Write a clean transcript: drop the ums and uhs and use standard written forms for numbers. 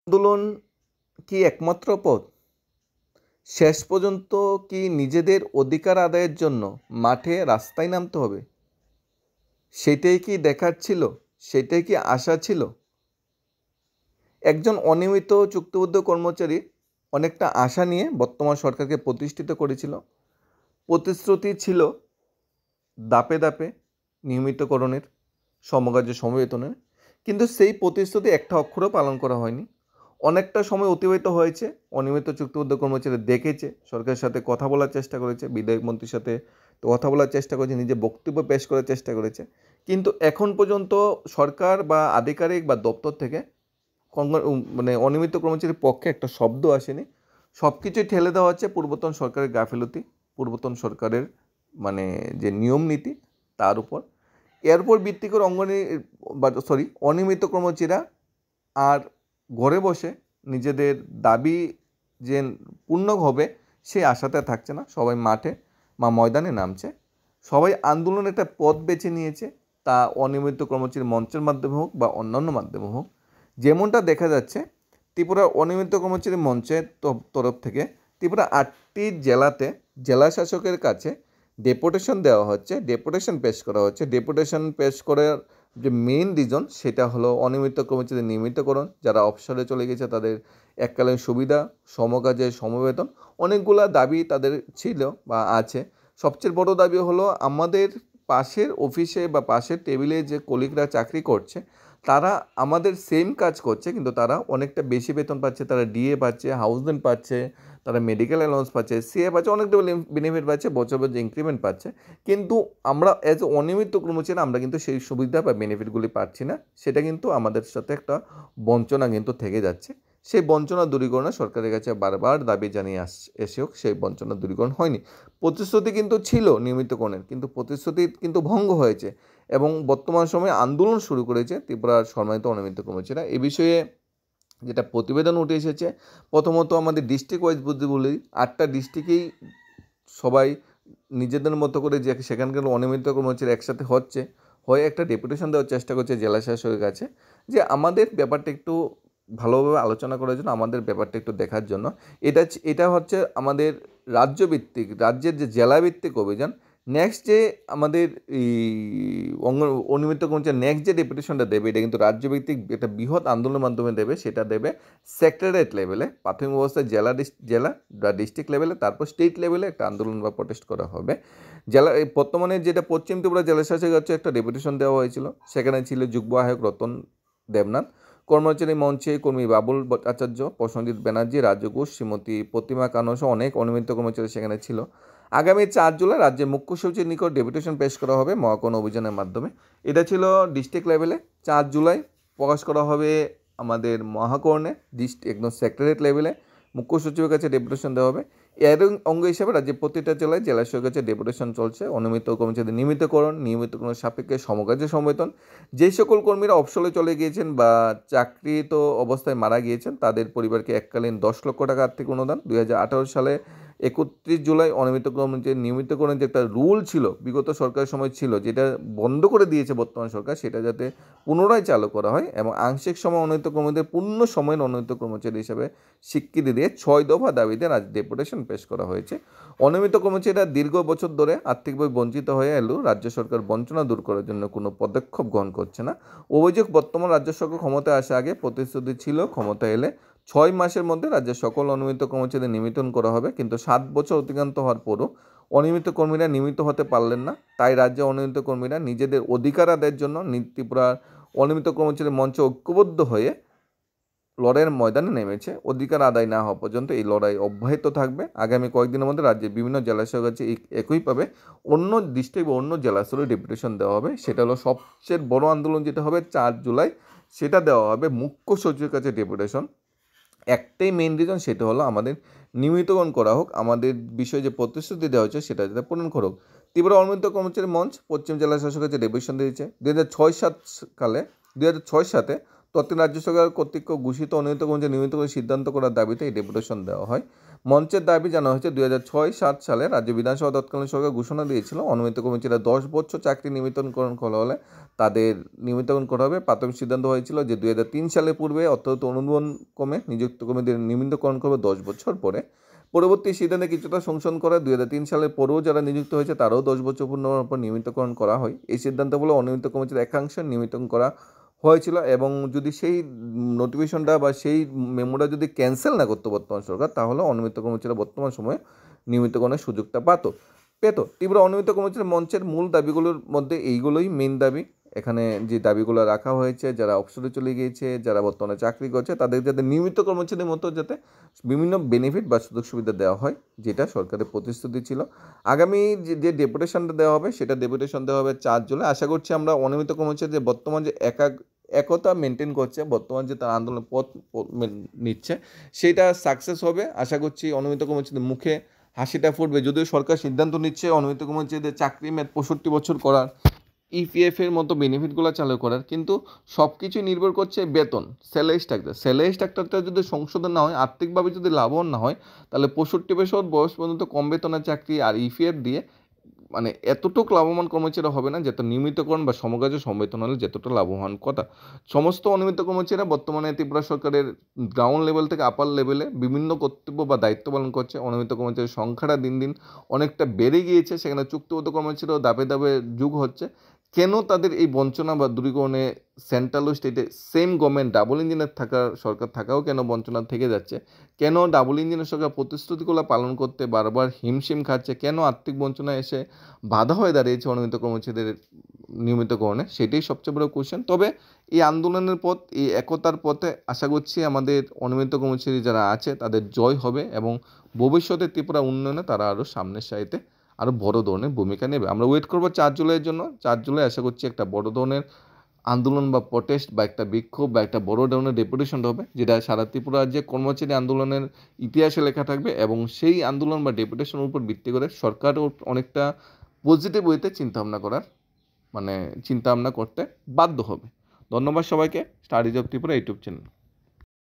আন্দোলন কি একমাত্র পথ? শেষ পর্যন্ত কি নিজেদের অধিকার আদায়ের জন্য মাঠে রাস্তায় নামতে হবে? সেটাই কি দেখার ছিল? সেটাই কি আশা ছিল? একজন অনিয়মিত চুক্তিবদ্ধ কর্মচারী অনেকটা আশা নিয়ে বর্তমান সরকারকে প্রতিষ্ঠিত করেছিল। প্রতিশ্রুতি ছিল ধাপে ধাপে নিয়মিতকরণের, সমকার্য সমবেতনের, কিন্তু সেই প্রতিশ্রুতি একটা অক্ষরও পালন করা হয়নি। অনেকটা সময় অতিবাহিত হয়েছে, অনিয়মিত চুক্তিবদ্ধ কর্মচারী দেখেছে, সরকারের সাথে কথা বলার চেষ্টা করেছে, বিধায়ক মন্ত্রীর সাথে কথা বলার চেষ্টা করেছে, নিজের বক্তব্য পেশ করার চেষ্টা করেছে, কিন্তু এখন পর্যন্ত সরকার বা আধিকারিক বা দপ্তর থেকে অনিয়মিত কর্মচারীর পক্ষে একটা শব্দ আসেনি। সব কিছুই ঠেলে দেওয়া হচ্ছে পূর্বতন সরকারের গাফিলতি, পূর্বতন সরকারের যে নিয়ম নীতি তার উপর। এর উপর ভিত্তি করে অনিয়মিত কর্মচারীরা আর ঘরে বসে নিজেদের দাবি যে পূর্ণ হবে সেই আশাতে থাকছে না। সবাই মাঠে বা ময়দানে নামছে, সবাই আন্দোলনের একটা পথ বেছে নিয়েছে, তা অনিয়মিত কর্মচারী মঞ্চের মাধ্যমে হোক বা অন্যান্য মাধ্যমে হোক। যেমনটা দেখা যাচ্ছে, ত্রিপুরার অনিয়মিত কর্মচারী মঞ্চের তরফ থেকে ত্রিপুরা 8টি জেলাতে জেলা শাসকের কাছে ডেপুটেশন দেওয়া হচ্ছে, ডেপুটেশন পেশ করা হচ্ছে। ডেপুটেশন পেশ করার যে মেইন রিজন সেটা হলো অনিয়মিত কর্মচারী নিয়মিতকরণ, যারা অবসরে চলে গেছে তাদের এককালীন সুবিধা, সমকাজে সমবেতন, অনেকগুলা দাবি তাদের ছিল বা আছে। সবচেয়ে বড় দাবি হলো আমাদের পাশের অফিসে বা পাশের টেবিলে যে কলিগরা চাকরি করছে তারা আমাদের সেম কাজ করছে, কিন্তু তারা অনেকটা বেশি বেতন পাচ্ছে, তারা ডিএ পাচ্ছে, হাউস রেন্ট পাচ্ছে, তারা মেডিকেল অ্যালাউন্স পাচ্ছে, সিএ পাচ্ছে, অনেক বেনিফিট পাচ্ছে, বছর বছর ইনক্রিমেন্ট পাচ্ছে। কিন্তু আমরা অ্যাজ অনিয়মিত কর্মচারী আমরা কিন্তু সেই সুবিধা বা বেনিফিটগুলি পাচ্ছি না। সেটা কিন্তু আমাদের সাথে একটা বঞ্চনা কিন্তু থেকে যাচ্ছে। সেই বঞ্চনা দূরীকরণে সরকারের কাছে বারবার দাবি জানিয়ে এসেও সেই বঞ্চনা দূরীকরণ হয়নি। প্রতিশ্রুতি কিন্তু ছিল নিয়মিতকরণের, কিন্তু প্রতিশ্রুতি কিন্তু ভঙ্গ হয়েছে এবং বর্তমান সময়ে আন্দোলন শুরু করেছে ত্রিপুরার সম্মানিত অনিয়মিত কর্মচারীরা। এ বিষয়ে যেটা প্রতিবেদন উঠে এসেছে, প্রথমত আমাদের ডিস্ট্রিক্ট ওয়াইজ যদি বলি, 8টা ডিস্ট্রিক্টেই সবাই নিজেদের মতো করে যে সেখানকার অনিয়মিত কর্মচারী একসাথে হয়ে একটা ডেপুটেশন দেওয়ার চেষ্টা করছে জেলা শাসকের কাছে, যে আমাদের ব্যাপারটা একটু ভালোভাবে আলোচনা করার জন্য, আমাদের ব্যাপারটা একটু দেখার জন্য। এটা হচ্ছে আমাদের রাজ্যের যে জেলাভিত্তিক অভিযান। নেক্সট যে আমাদের এই অনিয়মিত কর্মচারী নেক্সট যে ডেপুটেশনটা দেবে, এটা কিন্তু রাজ্যভিত্তিক একটা বৃহৎ আন্দোলনের মাধ্যমে দেবে। সেটা দেবে সেক্রেটারিয়েট লেভেলে, প্রাথমিক অবস্থায় জেলা বা ডিস্ট্রিক্ট লেভেলে, তারপর স্টেট লেভেলে একটা আন্দোলন বা প্রটেস্ট করা হবে। বর্তমানে যেটা পশ্চিম ত্রিপুরা জেলা শাসক হচ্ছে একটা ডেপুটেশন দেওয়া হয়েছিল, সেখানে ছিল যুগ্ম আহ্বায়ক রতন দেবনাথ, কর্মচারী মঞ্চে কর্মী বাবুল আচার্য, প্রসেনজিৎ ব্যানার্জি, রাজু ঘোষ, শ্রীমতী প্রতিমা কানু সহ অনেক অনিয়মিত কর্মচারী সেখানে ছিল। আগামী 4 জুলাই রাজ্যের মুখ্য সচিবের নিকট ডেপুটেশন পেশ করা হবে মহাকরণ অভিযানের মাধ্যমে। এটা ছিল ডিস্ট্রিক্ট লেভেলে। 4 জুলাই প্রকাশ করা হবে আমাদের মহাকরণে, একদম সেক্রেটারিয়েট লেভেলে মুখ্য সচিবের কাছে ডেপুটেশন দেওয়া হবে। এর অঙ্গ হিসাবে রাজ্যের প্রতিটা জেলায় জেলা শাসকের কাছে ডেপুটেশন চলছে। অনিয়মিত কর্মচারীদের নিয়মিতকরণের সাপেক্ষে সমকার্য সমবেতন। যেই সকল কর্মীরা অবসরে চলে গিয়েছেন বা চাকরিত অবস্থায় মারা গিয়েছেন তাদের পরিবারকে এককালীন 10 লক্ষ টাকা আর্থিক অনুদান। 2018 সালে 31 জুলাই অনিয়মিত কর্মচারী নিয়মিতকরণের যে একটা রুল ছিল, বিগত সরকারের সময় ছিল, যেটা বন্ধ করে দিয়েছে বর্তমান সরকার, সেটা যাতে পুনরায় চালু করা হয় এবং আংশিক সময় অনিয়মিত কর্মীদের পূর্ণ সময়ের অনিয়মিত কর্মচারী হিসেবে স্বীকৃতি দিয়ে 6 দফা দাবিতে আজ ডেপুটেশন পেশ করা হয়েছে। অনিয়মিত কর্মচারীরা দীর্ঘ বছর ধরে আর্থিকভাবে বঞ্চিত হয়ে এলেও রাজ্য সরকার বঞ্চনা দূর করার জন্য কোনো পদক্ষেপ গ্রহণ করছে না। অভিযোগ, বর্তমান রাজ্য সরকার ক্ষমতায় আসা আগে প্রতিশ্রুতি ছিল ক্ষমতা এলে 6 মাসের মধ্যে রাজ্যের সকল অনিয়মিত কর্মচারীদের নিয়মিতন করা হবে, কিন্তু 7 বছর অতিক্রান্ত হওয়ার পরও অনিয়মিত কর্মীরা নিয়মিত হতে পারলেন না। তাই রাজ্যে অনিয়মিত কর্মীরা নিজেদের অধিকার আদায়ের জন্য ত্রিপুরার অনিয়মিত কর্মচারী মঞ্চ ঐক্যবদ্ধ হয়ে লড়াইয়ের ময়দানে নেমেছে। অধিকার আদায় না হওয়া পর্যন্ত এই লড়াই অব্যাহত থাকবে। আগামী কয়েকদিনের মধ্যে রাজ্যের বিভিন্ন জেলা শাসকের কাছে একইভাবে অন্য ডিস্ট্রিক্ট বা অন্য জেলা স্তরে ডেপুটেশন দেওয়া হবে। সেটা হলো সবচেয়ে বড় আন্দোলন, যেটা হবে 4 জুলাই, সেটা দেওয়া হবে মুখ্য সচিবের কাছে ডেপুটেশন। একটাই মেইন রিজন, সেটা হলো আমাদের নিয়মিতকরণ করা হোক, আমাদের বিষয়ে যে প্রতিশ্রুতি দেওয়া হচ্ছে সেটা যাতে পূরণ করা হোক। ত্রিপুরা অনিয়মিত কর্মচারী মঞ্চ পশ্চিম জেলা শাসকের কাছে ডেপুটেশন দিয়েছে 2006 সালে 2006 সালে তৎকালীন রাজ্য সরকার কর্তৃক ঘোষিত অনিয়মিত কর্মচারী নিয়মিত করে সিদ্ধান্ত করার দাবিতে এই ডেপুটেশন দেওয়া হয়। মঞ্চের দাবি জানা হয়েছে 2006-07 সালে রাজ্য বিধানসভা তৎকালীন সরকার ঘোষণা দিয়েছিল অনিয়মিত কর্মচারীরা 10 বছর চাকরি নিয়মিতকরণ করা হলে তাদের নিয়মিতকরণ করা হবে। প্রাথমিক সিদ্ধান্ত হয়েছিল যে 2003 সালের পূর্বে অর্থাৎ অনুমোদন কমে নিযুক্ত কর্মীদের নিয়মিতকরণ করবে 10 বছর পরে। পরবর্তী সিদ্ধান্তে কিছুটা সংশোধন করে 2003 সালের পরেও যারা নিযুক্ত হয়েছে তারাও 10 বছর পূর্ণ হওয়ার পর নিয়মিতকরণ করা হয়। এই সিদ্ধান্ত বলে অনিয়মিত কর্মচারীর একাংশ নিয়মিতকরণ করা হয়েছিল এবং যদি সেই নোটিফিকেশনটা বা সেই মেমোটা যদি ক্যান্সেল না করতো বর্তমান সরকার, তাহলে অনিয়মিত কর্মচারীরা বর্তমান সময়ে নিয়মিতকরণের সুযোগটা পেত। তীব্র অনিয়মিত কর্মচারী মঞ্চের মূল দাবিগুলোর মধ্যে এইগুলোই মেইন দাবি। এখানে যে দাবিগুলো রাখা হয়েছে, যারা অবসরে চলে গিয়েছে, যারা বর্তমানে চাকরি করছে, তাদের যাতে নিয়মিত কর্মচারীর মতো যাতে বিভিন্ন বেনিফিট বা সুযোগ সুবিধা দেওয়া হয়, যেটা সরকারের প্রতিশ্রুতি ছিল। আগামী যে ডেপুটেশনটা দেওয়া হবে, সেটা ডেপুটেশন দেওয়া হবে 4 জুলাই। আশা করছি আমরা অনিয়মিত কর্মচারী যে বর্তমান যে একতা মেনটেন করছে, বর্তমান যে তার আন্দোলনের পথ নিচ্ছে, সেটা সাকসেস হবে। আশা করছি অনিয়মিত কর্মচারীদের মুখে হাসিটা ফুটবে। যদিও সরকার সিদ্ধান্ত নিচ্ছে অনিয়মিত কর্মচারীদের চাকরি মেয়াদ 65 বছর করার, ইপিএফের মতো বেনিফিটগুলো চালু করার, কিন্তু সব কিছুই নির্ভর করছে বেতন, স্যালারি স্ট্রাকচারটা যদি সংশোধন না হয়, আর্থিকভাবে যদি লাভবান না হয়, তাহলে 65 বছর বয়স পর্যন্ত কম বেতনের চাকরি আর ইপিএফ দিয়ে মানে এতটুকু লাভবান কর্মচারী হবে না যত নিয়মিতকরণ বা সমকাজে সমবেতন হলে যতটা লাভবান কথা। সমস্ত অনিয়মিত কর্মচারীরা বর্তমানে ত্রিপুরা সরকারের গ্রাউন্ড লেভেল থেকে আপার লেভেলে বিভিন্ন কর্তব্য বা দায়িত্ব পালন করছে। অনিয়মিত কর্মচারীর সংখ্যাটা দিন দিন অনেকটা বেড়ে গিয়েছে। সেখানে চুক্তিবদ্ধ কর্মচারীরাও ধাপে ধাপে যুগ হচ্ছে। কেন তাদের এই বঞ্চনা বা দূরীকরণে সেন্ট্রাল ও স্টেটে সেম গভর্নমেন্ট ডাবল ইঞ্জিনের সরকার থাকাও কেন বঞ্চনা থেকে যাচ্ছে? কেন ডাবল ইঞ্জিনের সরকার প্রতিশ্রুতিগুলো পালন করতে বারবার হিমশিম খাচ্ছে? কেন আর্থিক বঞ্চনা এসে বাধা হয়ে দাঁড়িয়েছে অনিয়মিত কর্মচারীদের নিয়মিতকরণে? সেটাই সবচেয়ে বড় কোশ্চেন। তবে এই আন্দোলনের পথ, এই একতার পথে আশা করছি আমাদের অনিয়মিত কর্মচারী যারা আছে তাদের জয় হবে এবং ভবিষ্যতে ত্রিপুরা উন্নয়নে তারা আরও সামনের সারিতে আরও বড় ধরনের ভূমিকা নেবে। আমরা ওয়েট করবো 4 জুলাইয়ের জন্য। 4 জুলাই আশা করছি একটা বড় ধরনের আন্দোলন বা প্রটেস্ট বা একটা বিক্ষোভ বা একটা বড় ধরনের ডেপুটেশন হবে, যেটা সারা ত্রিপুরা রাজ্যে কর্মচারী আন্দোলনের ইতিহাসে লেখা থাকবে এবং সেই আন্দোলন বা ডেপুটেশনের উপর ভিত্তি করে সরকারও অনেকটা পজিটিভ ওয়েতে চিন্তাভাবনা করতে বাধ্য হবে। ধন্যবাদ সবাইকে। Studies of Tripura YouTube channel.